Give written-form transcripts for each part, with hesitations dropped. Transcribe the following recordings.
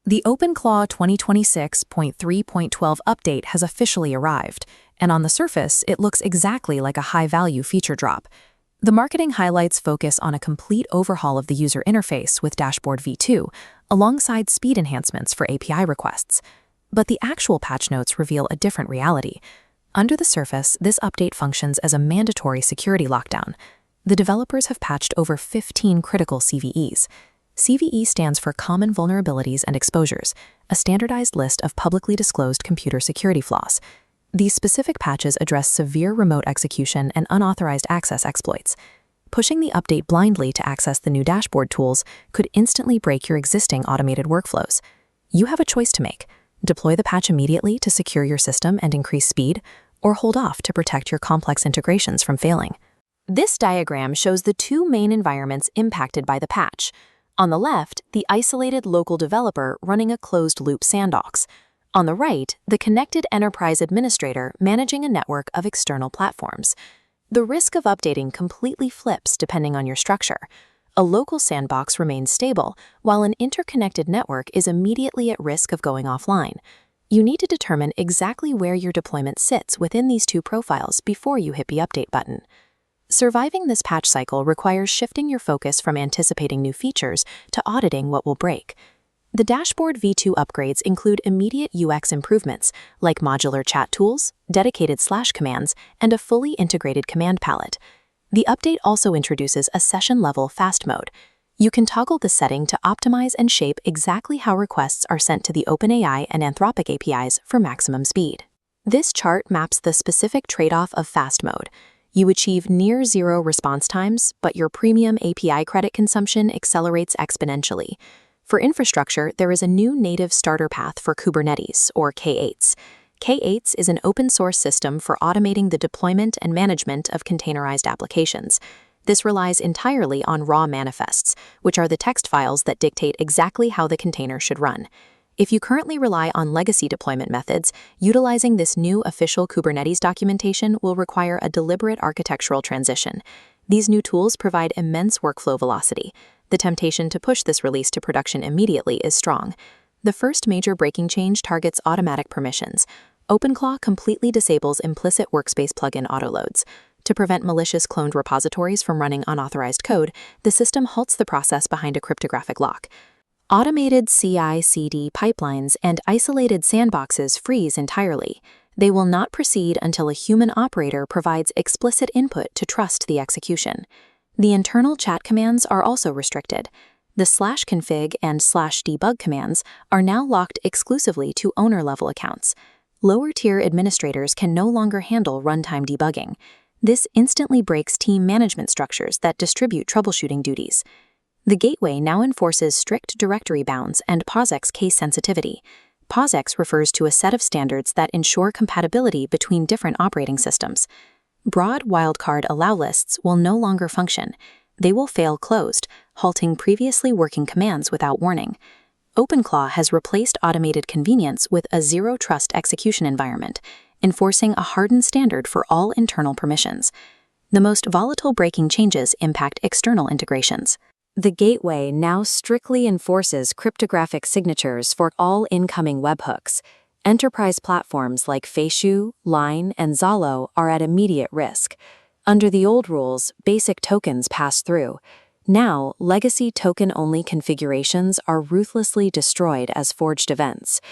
The OpenClaw 2026.3.12 update has officially arrived, and on the surface, it looks exactly like a high-value feature drop. The marketing highlights focus on a complete overhaul of the user interface with Dashboard V2, alongside speed enhancements for API requests. But the actual patch notes reveal a different reality. Under the surface, this update functions as a mandatory security lockdown. The developers have patched over 15 critical CVEs. CVE stands for Common Vulnerabilities and Exposures, a standardized list of publicly disclosed computer security flaws. These specific patches address severe remote execution and unauthorized access exploits. Pushing the update blindly to access the new dashboard tools could instantly break your existing automated workflows. You have a choice to make: deploy the patch immediately to secure your system and increase speed, or hold off to protect your complex integrations from failing. This diagram shows the two main environments impacted by the patch. On the left, the isolated local developer running a closed-loop sandbox. On the right, the connected enterprise administrator managing a network of external platforms. The risk of updating completely flips depending on your structure. A local sandbox remains stable, while an interconnected network is immediately at risk of going offline. You need to determine exactly where your deployment sits within these two profiles before you hit the update button. Surviving this patch cycle requires shifting your focus from anticipating new features to auditing what will break. The Dashboard V2 upgrades include immediate UX improvements like modular chat tools, dedicated slash commands, and a fully integrated command palette. The update also introduces a session-level fast mode. You can toggle the setting to optimize and shape exactly how requests are sent to the OpenAI and Anthropic APIs for maximum speed. This chart maps the specific trade-off of fast mode. You achieve near-zero response times, but your premium API credit consumption accelerates exponentially. For infrastructure, there is a new native starter path for Kubernetes, or K8s. K8s is an open-source system for automating the deployment and management of containerized applications. This relies entirely on raw manifests, which are the text files that dictate exactly how the container should run. If you currently rely on legacy deployment methods, utilizing this new official Kubernetes documentation will require a deliberate architectural transition. These new tools provide immense workflow velocity. The temptation to push this release to production immediately is strong. The first major breaking change targets automatic permissions. OpenClaw completely disables implicit workspace plugin autoloads. To prevent malicious cloned repositories from running unauthorized code, the system halts the process behind a cryptographic lock. Automated CI/CD pipelines and isolated sandboxes freeze entirely. They will not proceed until a human operator provides explicit input to trust the execution. The internal chat commands are also restricted. The /config and /debug commands are now locked exclusively to owner-level accounts. Lower-tier administrators can no longer handle runtime debugging. This instantly breaks team management structures that distribute troubleshooting duties. The gateway now enforces strict directory bounds and POSIX case sensitivity. POSIX refers to a set of standards that ensure compatibility between different operating systems. Broad wildcard allow lists will no longer function. They will fail closed, halting previously working commands without warning. OpenClaw has replaced automated convenience with a zero-trust execution environment, enforcing a hardened standard for all internal permissions. The most volatile breaking changes impact external integrations. The gateway now strictly enforces cryptographic signatures for all incoming webhooks. Enterprise platforms like Faceshoe, Line, and Zalo are at immediate risk. Under the old rules, basic tokens pass through. Now, legacy token-only configurations are ruthlessly destroyed as forged events.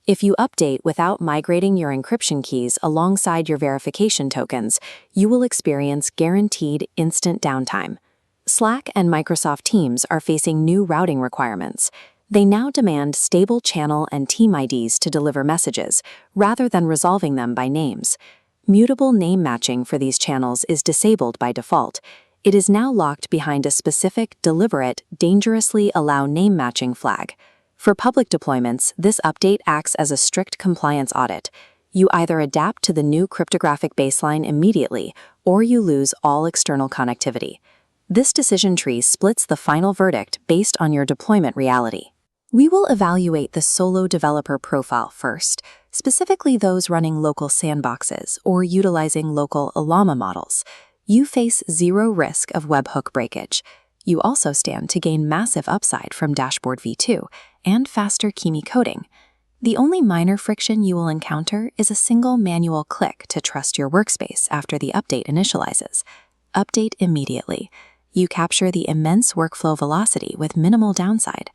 If you update without migrating your encryption keys alongside your verification tokens, you will experience guaranteed instant downtime. Slack and Microsoft Teams are facing new routing requirements. They now demand stable channel and team IDs to deliver messages, rather than resolving them by names. Mutable name matching for these channels is disabled by default. It is now locked behind a specific, deliberate, dangerously allow name matching flag. For public deployments, this update acts as a strict compliance audit. You either adapt to the new cryptographic baseline immediately, or you lose all external connectivity. This decision tree splits the final verdict based on your deployment reality. We will evaluate the solo developer profile first, specifically those running local sandboxes or utilizing local Llama models. You face zero risk of webhook breakage. You also stand to gain massive upside from Dashboard V2 and faster Kimi coding. The only minor friction you will encounter is a single manual click to trust your workspace after the update initializes. Update immediately. You capture the immense workflow velocity with minimal downside.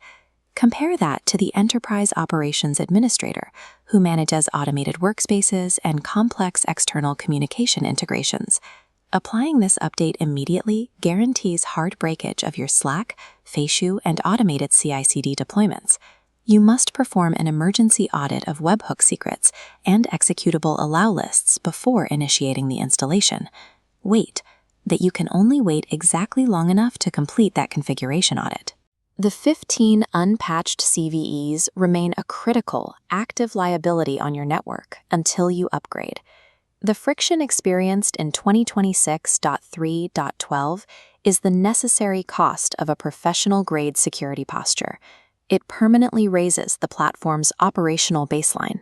Compare that to the Enterprise Operations Administrator, who manages automated workspaces and complex external communication integrations. Applying this update immediately guarantees hard breakage of your Slack, Facetune, and automated CI/CD deployments. You must perform an emergency audit of webhook secrets and executable allow lists before initiating the installation. Wait, that you can only wait exactly long enough to complete that configuration audit. The 15 unpatched CVEs remain a critical, active liability on your network until you upgrade. The friction experienced in 2026.3.12 is the necessary cost of a professional-grade security posture. It permanently raises the platform's operational baseline.